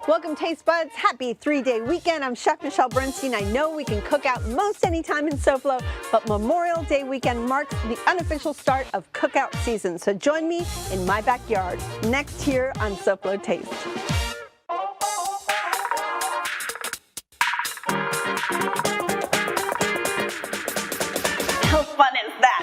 Welcome Taste Buds, happy 3-day weekend. I'm Chef Michelle Bernstein. I know we can cook out most any time in SoFlo, but Memorial Day weekend marks the unofficial start of cookout season. So join me in my backyard next here on SoFlo Taste. How fun is that?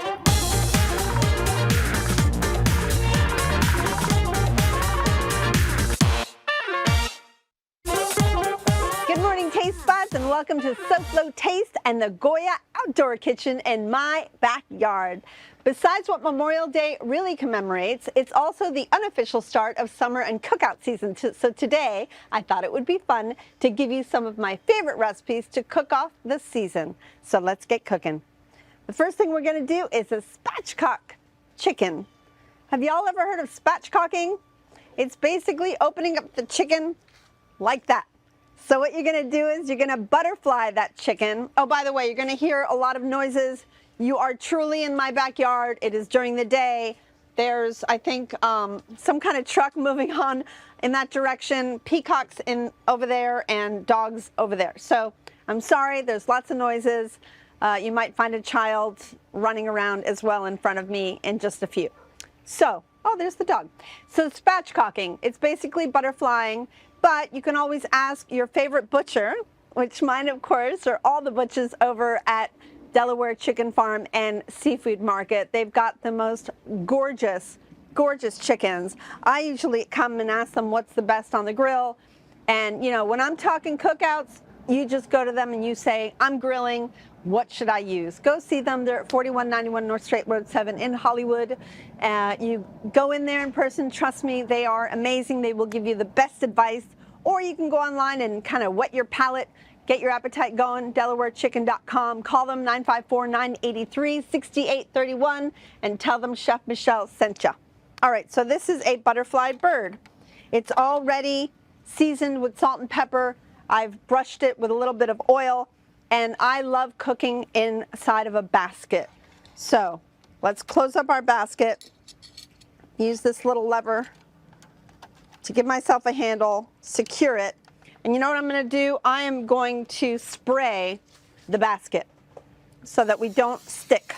Good morning, Taste Buds, and welcome to SoFlo Taste and the Goya Outdoor Kitchen in my backyard. Besides what Memorial Day really commemorates, it's also the unofficial start of summer and cookout season. So today, I thought it would be fun to give you some of my favorite recipes to cook off the season. So let's get cooking. The first thing we're going to do is a spatchcock chicken. Have y'all ever heard of spatchcocking? It's basically opening up the chicken like that. So what you're going to do is you're going to butterfly that chicken. Oh, by the way, you're going to hear a lot of noises. You are truly in my backyard. It is during the day. There's, I think, some kind of truck moving on in that direction, peacocks over there, and dogs over there. So I'm sorry, there's lots of noises. You might find a child running around as well in front of me in just a few. So, oh, there's the dog. So spatchcocking, it's basically butterflying. But you can always ask your favorite butcher, which mine, of course, are all the butchers over at Delaware Chicken Farm and Seafood Market. They've got the most gorgeous, gorgeous chickens. I usually come and ask them what's the best on the grill. And, you know, when I'm talking cookouts, you just go to them and you say, I'm grilling. What should I use? Go see them. They're at 4191 North Strait Road 7 in Hollywood. You go in there in person. Trust me, they are amazing. They will give you the best advice. Or you can go online and kind of whet your palate, get your appetite going, DelawareChicken.com. Call them 954-983-6831 and tell them Chef Michelle sent you. All right, so this is a butterfly bird. It's already seasoned with salt and pepper. I've brushed it with a little bit of oil. And I love cooking inside of a basket. So let's close up our basket. Use this little lever to give myself a handle, secure it. And you know what I'm going to do? I am going to spray the basket so that we don't stick.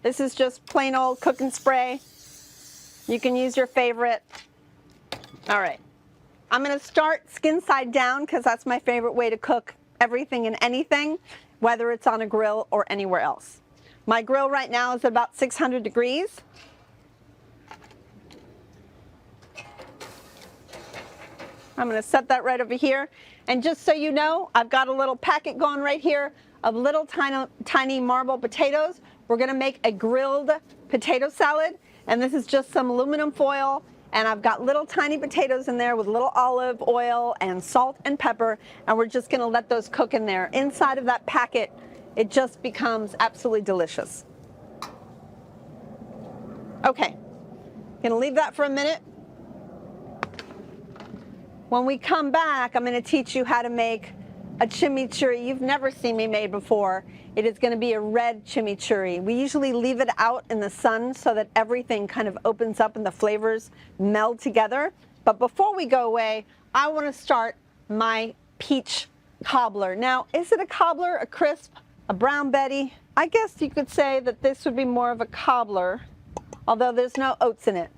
This is just plain old cooking spray. You can use your favorite. All right. I'm going to start skin side down because that's my favorite way to cook everything and anything, whether it's on a grill or anywhere else. My grill right now is about 600 degrees. I'm going to set that right over here. And just so you know, I've got a little packet going right here of little tiny marble potatoes. We're going to make a grilled potato salad. And this is just some aluminum foil. And I've got little tiny potatoes in there with little olive oil and salt and pepper. And we're just gonna let those cook in there. Inside of that packet, it just becomes absolutely delicious. Okay, gonna leave that for a minute. When we come back, I'm gonna teach you how to make a chimichurri you've never seen me made before. It is going to be a red chimichurri. We usually leave it out in the sun so that everything kind of opens up and the flavors meld together. But before we go away, I want to start my peach cobbler. Now, is it a cobbler, a crisp, a brown Betty? I guess you could say that this would be more of a cobbler, although there's no oats in it.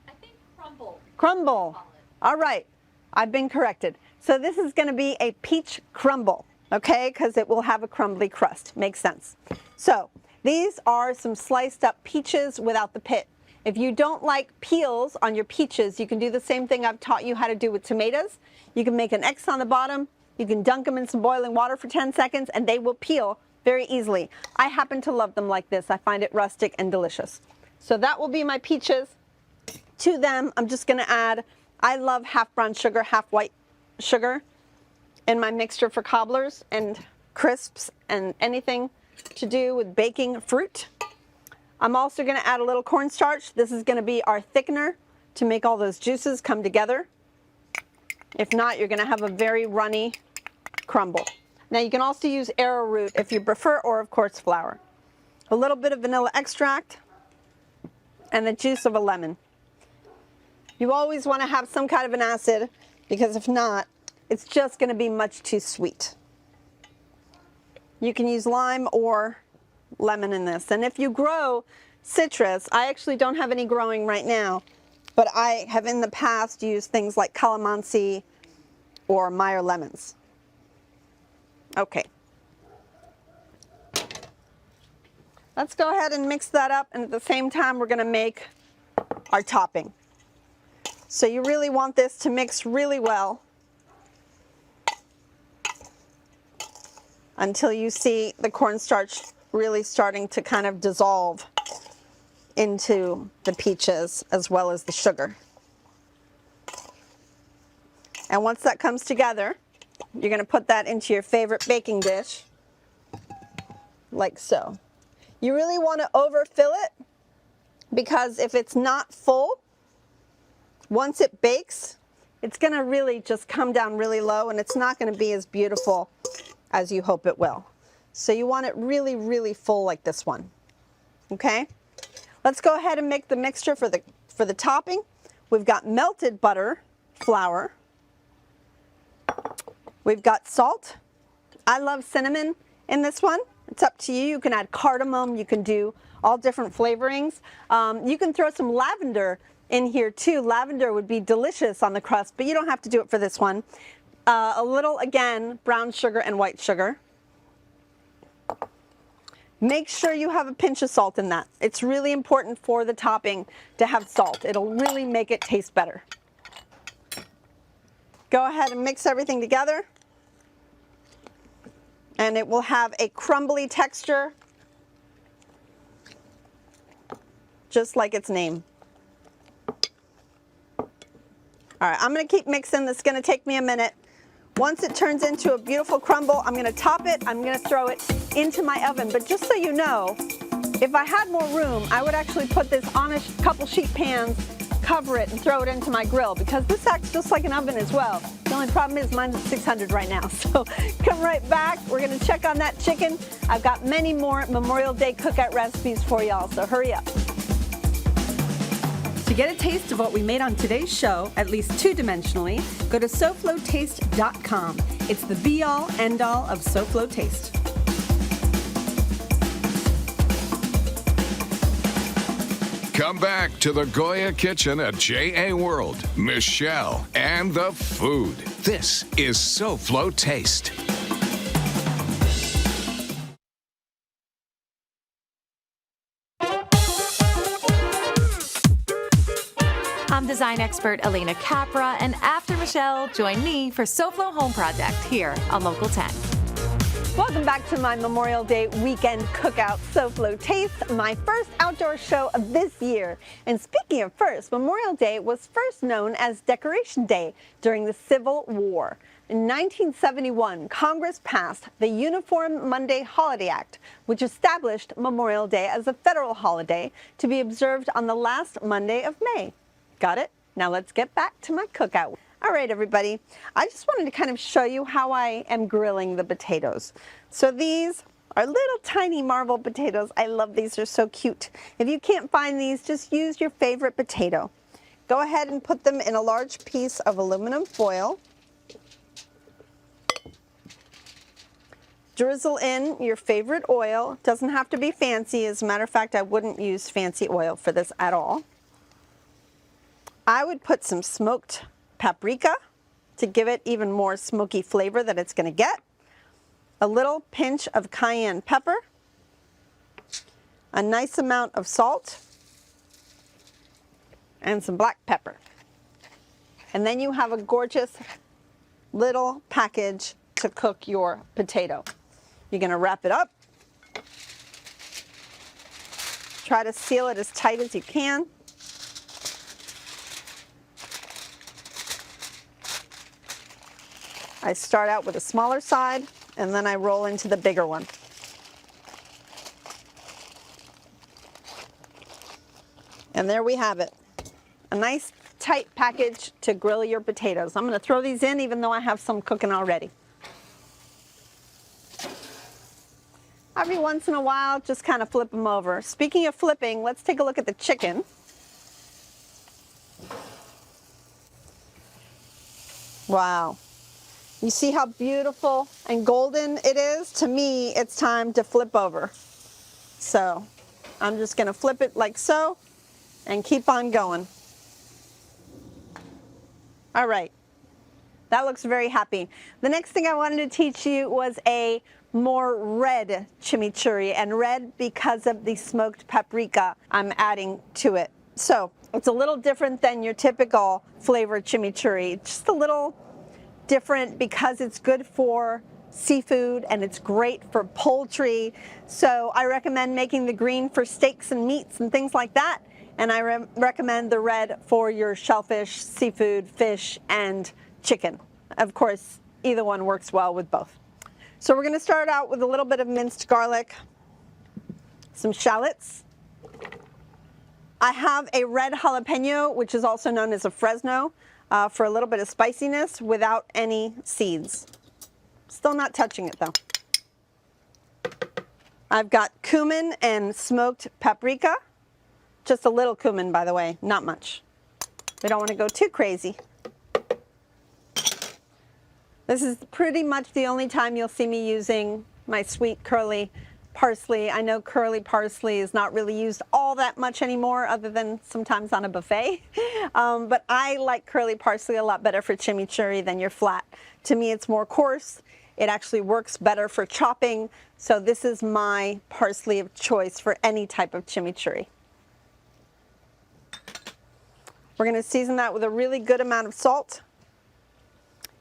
I think crumble. Crumble. All right. I've been corrected. So this is going to be a peach crumble, okay, because it will have a crumbly crust. Makes sense. So these are some sliced up peaches without the pit. If you don't like peels on your peaches, you can do the same thing I've taught you how to do with tomatoes. You can make an X on the bottom. You can dunk them in some boiling water for 10 seconds and they will peel very easily. I happen to love them like this. I find it rustic and delicious. So that will be my peaches. To them, I'm just going to add, I love half brown sugar, half white sugar in my mixture for cobblers and crisps and anything to do with baking fruit. I'm also going to add a little cornstarch. This is going to be our thickener to make all those juices come together. If not, you're going to have a very runny crumble. Now you can also use arrowroot if you prefer, or of course flour. A little bit of vanilla extract and the juice of a lemon. You always want to have some kind of an acid, because if not, it's just going to be much too sweet. You can use lime or lemon in this. And if you grow citrus, I actually don't have any growing right now, but I have in the past used things like calamansi or Meyer lemons. Okay. Let's go ahead and mix that up, and at the same time we're going to make our topping. So you really want this to mix really well until you see the cornstarch really starting to kind of dissolve into the peaches as well as the sugar. And once that comes together, you're going to put that into your favorite baking dish, like so. You really want to overfill it, because if it's not full, once it bakes, it's going to really just come down really low, and it's not going to be as beautiful as you hope it will. So you want it really, really full like this one. Okay? Let's go ahead and make the mixture for the topping. We've got melted butter, flour. We've got salt. I love cinnamon in this one. It's up to you. You can add cardamom. You can do all different flavorings. You can throw some lavender in here too. Lavender would be delicious on the crust, but you don't have to do it for this one. A little, again, brown sugar and white sugar. Make sure you have a pinch of salt in that. It's really important for the topping to have salt. It'll really make it taste better. Go ahead and mix everything together, and it will have a crumbly texture, just like its name. All right, I'm going to keep mixing. This is going to take me a minute. Once it turns into a beautiful crumble, I'm going to top it. I'm going to throw it into my oven. But just so you know, if I had more room, I would actually put this on a couple sheet pans, cover it, and throw it into my grill, because this acts just like an oven as well. The only problem is mine's at 600 right now. So come right back. We're going to check on that chicken. I've got many more Memorial Day cookout recipes for y'all, so hurry up. To get a taste of what we made on today's show, at least two-dimensionally, go to SoFloTaste.com. It's the be-all, end-all of SoFlo Taste. Come back to the Goya Kitchen at J.A. World. Michelle and the food. This is SoFlo Taste. I'm design expert Elena Capra, and after Michelle, join me for SoFlo Home Project here on Local 10. Welcome back to my Memorial Day weekend cookout, SoFlo Taste, my first outdoor show of this year. And speaking of first, Memorial Day was first known as Decoration Day during the Civil War. In 1971, Congress passed the Uniform Monday Holiday Act, which established Memorial Day as a federal holiday to be observed on the last Monday of May. Got it? Now let's get back to my cookout. All right, everybody. I just wanted to kind of show you how I am grilling the potatoes. So these are little tiny marble potatoes. I love these. They're so cute. If you can't find these, just use your favorite potato. Go ahead and put them in a large piece of aluminum foil. Drizzle in your favorite oil. Doesn't have to be fancy. As a matter of fact, I wouldn't use fancy oil for this at all. I would put some smoked paprika to give it even more smoky flavor that it's going to get. A little pinch of cayenne pepper. A nice amount of salt. And some black pepper. And then you have a gorgeous little package to cook your potato. You're going to wrap it up. Try to seal it as tight as you can. I start out with a smaller side, and then I roll into the bigger one. And there we have it. A nice tight package to grill your potatoes. I'm going to throw these in even though I have some cooking already. Every once in a while, just kind of flip them over. Speaking of flipping, let's take a look at the chicken. Wow. You see how beautiful and golden it is? To me, it's time to flip over. So I'm just going to flip it like so and keep on going. All right. That looks very happy. The next thing I wanted to teach you was a more red chimichurri, and red because of the smoked paprika I'm adding to it. So it's a little different than your typical flavored chimichurri. Just a little different because it's good for seafood and it's great for poultry. So I recommend making the green for steaks and meats and things like that. And I recommend the red for your shellfish, seafood, fish, and chicken. Of course, either one works well with both. So we're going to start out with a little bit of minced garlic, some shallots. I have a red jalapeno, which is also known as a Fresno, for a little bit of spiciness without any seeds. Still not touching it though. I've got cumin and smoked paprika. Just a little cumin, by the way, not much. We don't want to go too crazy. This is pretty much the only time you'll see me using my sweet curly parsley. I know curly parsley is not really used all that much anymore, other than sometimes on a buffet. But I like curly parsley a lot better for chimichurri than your flat. To me, it's more coarse. It actually works better for chopping. So this is my parsley of choice for any type of chimichurri. We're going to season that with a really good amount of salt.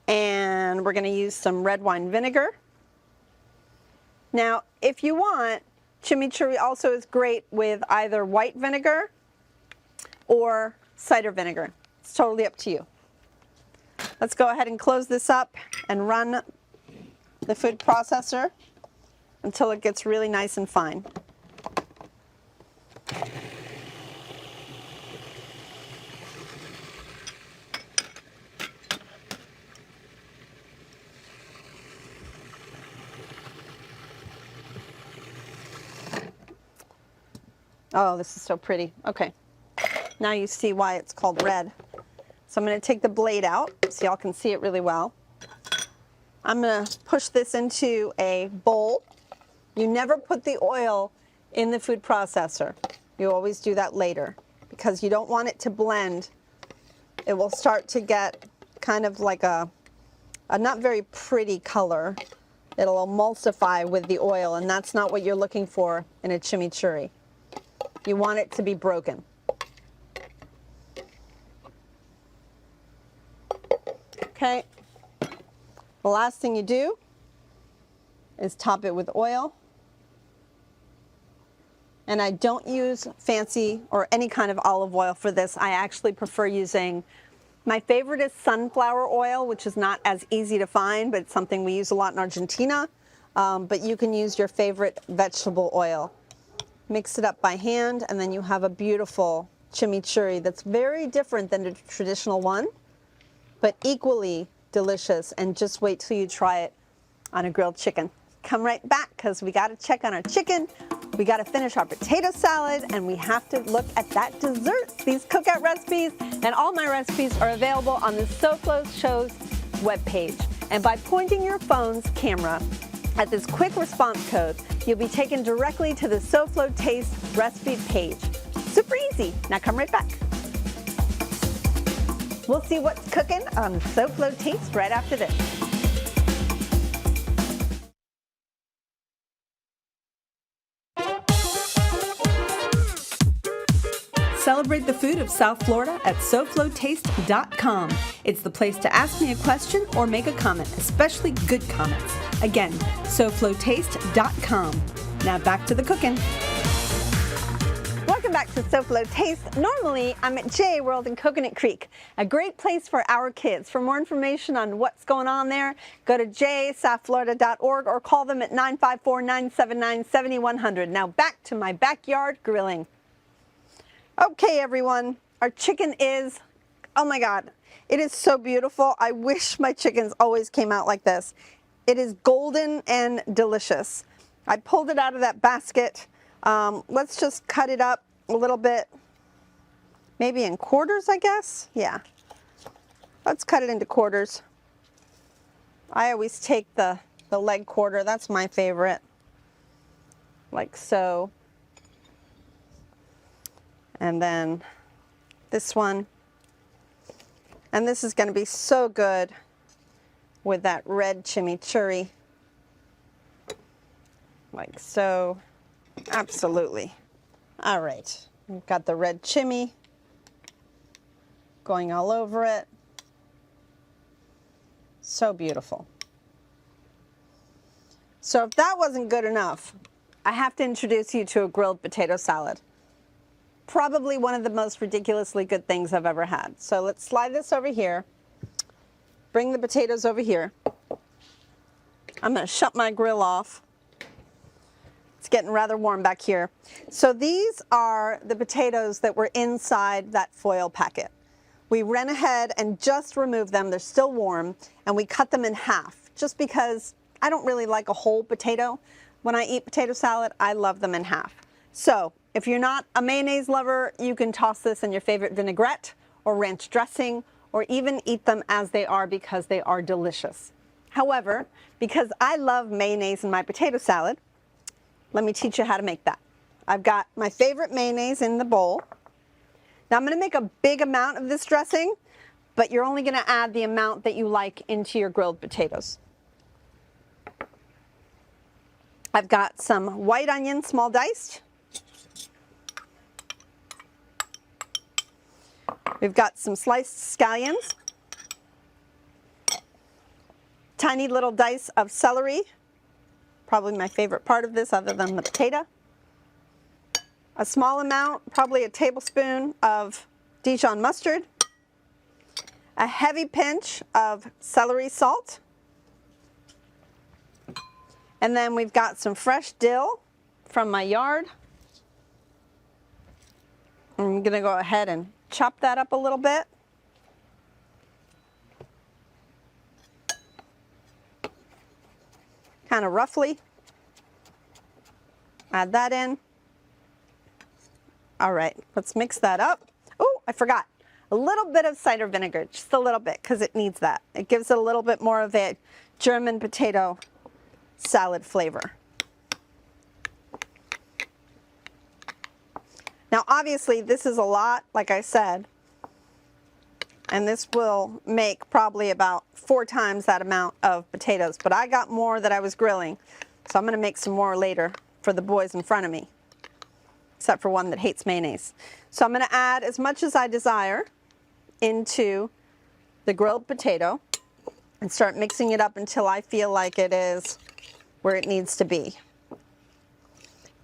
And we're going to use some red wine vinegar. Now, if you want, chimichurri also is great with either white vinegar or cider vinegar. It's totally up to you. Let's go ahead and close this up and run the food processor until it gets really nice and fine. Oh, this is so pretty. Okay, now you see why it's called red. So I'm going to take the blade out so y'all can see it really well. I'm going to push this into a bowl. You never put the oil in the food processor. You always do that later because you don't want it to blend. It will start to get kind of like a not very pretty color. It'll emulsify with the oil, and that's not what you're looking for in a chimichurri. You want it to be broken. Okay. The last thing you do is top it with oil. And I don't use fancy or any kind of olive oil for this. I actually prefer using, my favorite is sunflower oil, which is not as easy to find, but it's something we use a lot in Argentina. But you can use your favorite vegetable oil. Mix it up by hand, and then you have a beautiful chimichurri that's very different than the traditional one, but equally delicious. And just wait till you try it on a grilled chicken. Come right back because we got to check on our chicken, we got to finish our potato salad, and we have to look at that dessert. These cookout recipes and all my recipes are available on the SoFlo Show's webpage. And by pointing your phone's camera at this quick response code, you'll be taken directly to the SoFlo Taste recipe page. Super easy. Now come right back. We'll see what's cooking on SoFlo Taste right after this. Celebrate the food of South Florida at SoFloTaste.com. It's the place to ask me a question or make a comment, especially good comments. Again, SoFloTaste.com. Now back to the cooking. Welcome back to SoFlo Taste. Normally, I'm at JA World in Coconut Creek, a great place for our kids. For more information on what's going on there, go to jasouthflorida.org or call them at 954-979-7100. Now back to my backyard grilling. Okay, everyone, our chicken is, oh my God, it is so beautiful. I wish my chickens always came out like this. It is golden and delicious. I pulled it out of that basket. Let's just cut it up a little bit, maybe in quarters, I guess. Yeah, let's cut it into quarters. I always take the leg quarter, that's my favorite, like so. And then this one. And this is going to be so good with that red chimichurri. Like so. Absolutely. All right. We've got the red chimi going all over it. So beautiful. So if that wasn't good enough, I have to introduce you to a grilled potato salad. Probably one of the most ridiculously good things I've ever had. So let's slide this over here. Bring the potatoes over here. I'm going to shut my grill off. It's getting rather warm back here. So these are the potatoes that were inside that foil packet. We ran ahead and just removed them. They're still warm, and we cut them in half just because I don't really like a whole potato. When I eat potato salad, I love them in half. So if you're not a mayonnaise lover, you can toss this in your favorite vinaigrette or ranch dressing, or even eat them as they are because they are delicious. However, because I love mayonnaise in my potato salad, let me teach you how to make that. I've got my favorite mayonnaise in the bowl. Now I'm going to make a big amount of this dressing, but you're only going to add the amount that you like into your grilled potatoes. I've got some white onion, small diced. We've got some sliced scallions. Tiny little dice of celery. Probably my favorite part of this other than the potato. A small amount, probably a tablespoon of Dijon mustard. A heavy pinch of celery salt. And then we've got some fresh dill from my yard. I'm going to go ahead and chop that up a little bit. Kind of roughly. Add that in. All right, let's mix that up. Oh, I forgot. A little bit of cider vinegar, just a little bit, because it needs that. It gives it a little bit more of a German potato salad flavor. Now obviously this is a lot, like I said, and this will make probably about 4 times that amount of potatoes, but I got more that I was grilling, so I'm going to make some more later for the boys in front of me, except for one that hates mayonnaise. So I'm going to add as much as I desire into the grilled potato and start mixing it up until I feel like it is where it needs to be.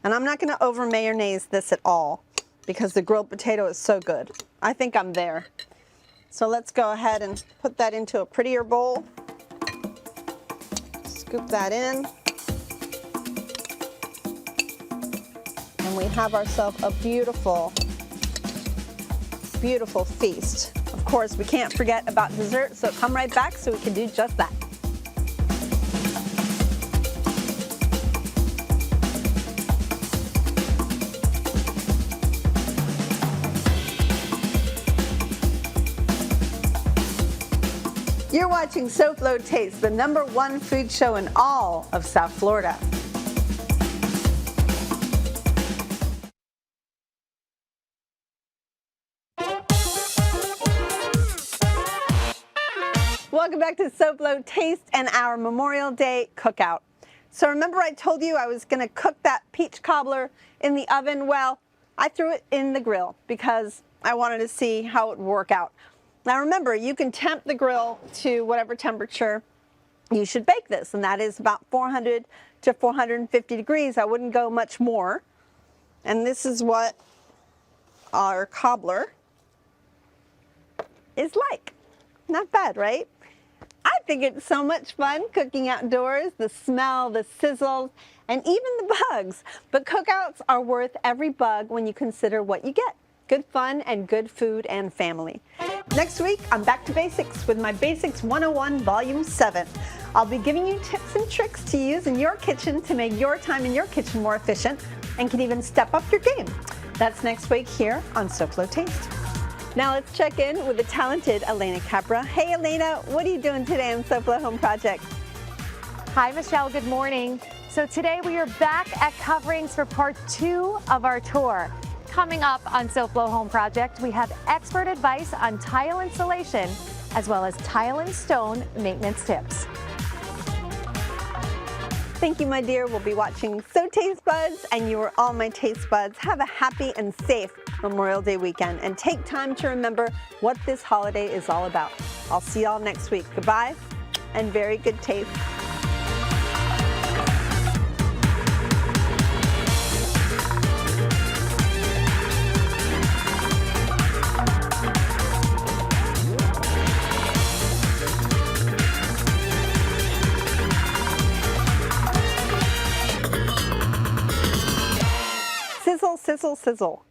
And I'm not going to over mayonnaise this at all because the grilled potato is so good. I think I'm there. So let's go ahead and put that into a prettier bowl. Scoop that in. And we have ourselves a beautiful, beautiful feast. Of course, we can't forget about dessert, so come right back so we can do just that. You're watching SoFlo Taste, the #1 food show in all of South Florida. Welcome back to SoFlo Taste and our Memorial Day cookout. So remember I told you I was going to cook that peach cobbler in the oven? Well, I threw it in the grill because I wanted to see how it would work out. Now remember, you can temp the grill to whatever temperature you should bake this, and that is about 400 to 450 degrees. I wouldn't go much more. And this is what our cobbler is like. Not bad, right? I think it's so much fun cooking outdoors, the smell, the sizzles, and even the bugs. But cookouts are worth every bug when you consider what you get. Good fun and good food and family. Next week, I'm back to basics with my Basics 101 Volume 7. I'll be giving you tips and tricks to use in your kitchen to make your time in your kitchen more efficient and can even step up your game. That's next week here on SoFlo Taste. Now let's check in with the talented Elena Capra. Hey Elena, what are you doing today on SoFlo Home Project? Hi Michelle, good morning. So today we are back at coverings for part 2 of our tour. Coming up on SoFlo Home Project, we have expert advice on tile installation as well as tile and stone maintenance tips. Thank you, my dear. We'll be watching So Taste Buds, and you are all my taste buds. Have a happy and safe Memorial Day weekend, and take time to remember what this holiday is all about. I'll see y'all next week. Goodbye, and very good taste. Sizzle, sizzle, sizzle.